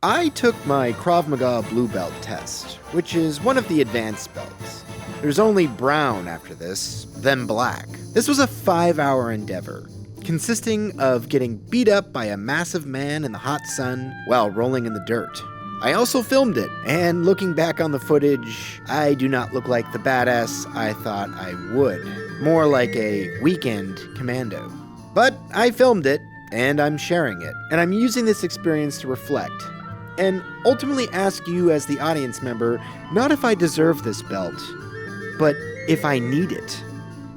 I took my Krav Maga blue belt test, which is one of the advanced belts. There's only brown after this, then black. This was a 5-hour endeavor, consisting of getting beat up by a massive man in the hot sun while rolling in the dirt. I also filmed it, and looking back on the footage, I do not look like the badass I thought I would. More like a weekend commando. But I filmed it, and I'm sharing it, and I'm using this experience to reflect, and ultimately ask you as the audience member, not if I deserve this belt, but if I need it.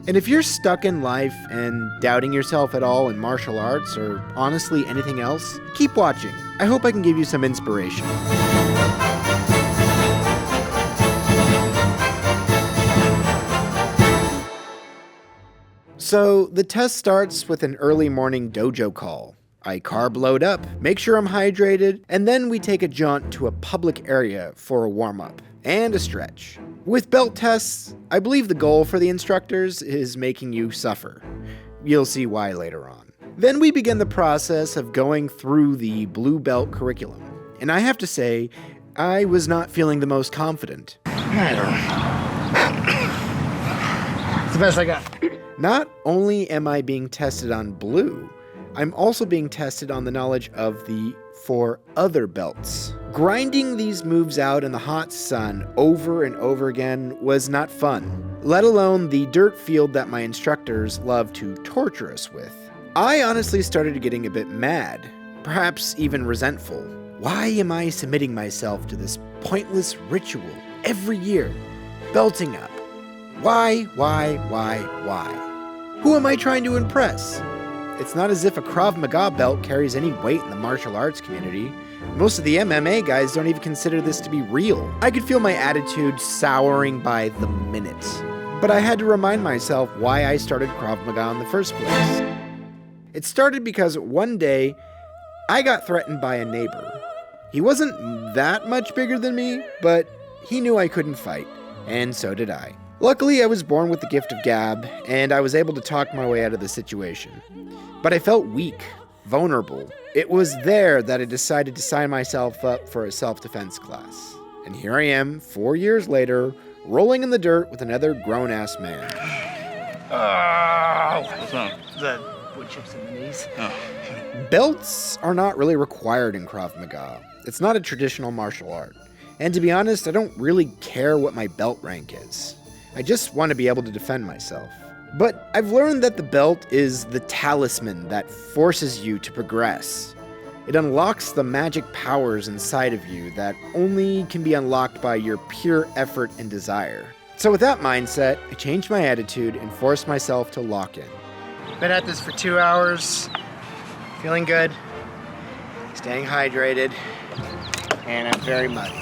And if you're stuck in life and doubting yourself at all in martial arts, or honestly anything else, keep watching. I hope I can give you some inspiration. So, the test starts with an early morning dojo call. I carb load up, make sure I'm hydrated, and then we take a jaunt to a public area for a warm-up and a stretch. With belt tests, I believe the goal for the instructors is making you suffer. You'll see why later on. Then we begin the process of going through the blue belt curriculum, and I have to say, I was not feeling the most confident. It's the best I got. Not only am I being tested on blue, I'm also being tested on the knowledge of the 4 other belts. Grinding these moves out in the hot sun over and over again was not fun, let alone the dirt field that my instructors love to torture us with. I honestly started getting a bit mad, perhaps even resentful. Why am I submitting myself to this pointless ritual every year? Belting up. Why? Who am I trying to impress? It's not as if a Krav Maga belt carries any weight in the martial arts community. Most of the MMA guys don't even consider this to be real. I could feel my attitude souring by the minute. But I had to remind myself why I started Krav Maga in the first place. It started because one day, I got threatened by a neighbor. He wasn't that much bigger than me, but he knew I couldn't fight, and so did I. Luckily, I was born with the gift of gab, and I was able to talk my way out of the situation. But I felt weak, vulnerable. It was there that I decided to sign myself up for a self-defense class. And here I am, 4 years later, rolling in the dirt with another grown-ass man. Oh! What's wrong? Is that wood chips in the knees? Oh. Belts are not really required in Krav Maga. It's not a traditional martial art. And to be honest, I don't really care what my belt rank is. I just want to be able to defend myself. But I've learned that the belt is the talisman that forces you to progress. It unlocks the magic powers inside of you that only can be unlocked by your pure effort and desire. So with that mindset, I changed my attitude and forced myself to lock in. Been at this for 2 hours, feeling good, Staying hydrated, and I'm very muddy.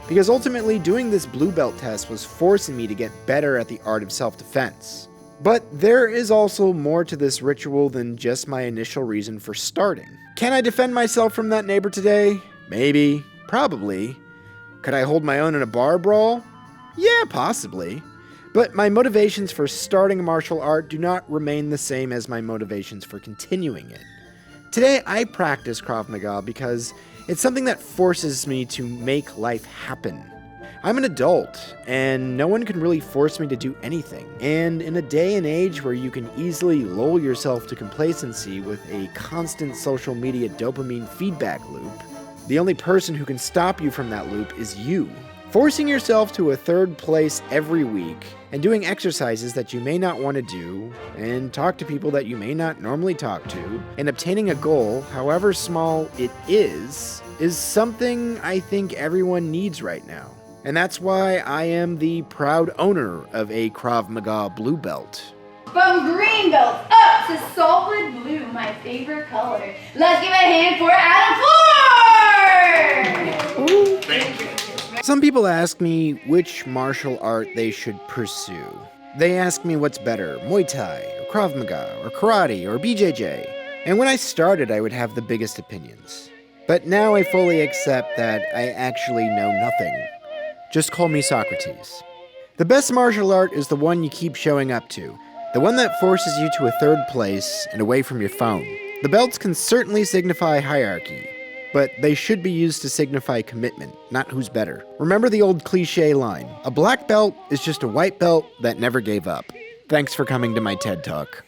Because ultimately, doing this blue belt test was forcing me to get better at the art of self-defense. But there is also more to this ritual than just my initial reason for starting. Can I defend myself from that neighbor today? Maybe. Probably. Could I hold my own in a bar brawl? Yeah, possibly. But my motivations for starting a martial art do not remain the same as my motivations for continuing it. Today, I practice Krav Maga because it's something that forces me to make life happen. I'm an adult, and no one can really force me to do anything. And in a day and age where you can easily lull yourself to complacency with a constant social media dopamine feedback loop, the only person who can stop you from that loop is you. Forcing yourself to a 3rd place every week, and doing exercises that you may not want to do, and talk to people that you may not normally talk to, and obtaining a goal, however small it is something I think everyone needs right now. And that's why I am the proud owner of a Krav Maga blue belt. From green belt up to solid blue, my favorite color. Let's give a hand for Adam Ford! Thank you. Some people ask me which martial art they should pursue. They ask me what's better, Muay Thai, or Krav Maga, or karate, or BJJ. And when I started, I would have the biggest opinions. But now I fully accept that I actually know nothing. Just call me Socrates. The best martial art is the one you keep showing up to, the one that forces you to a 3rd place and away from your phone. The belts can certainly signify hierarchy, but they should be used to signify commitment, not who's better. Remember the old cliche line, a black belt is just a white belt that never gave up. Thanks for coming to my TED Talk.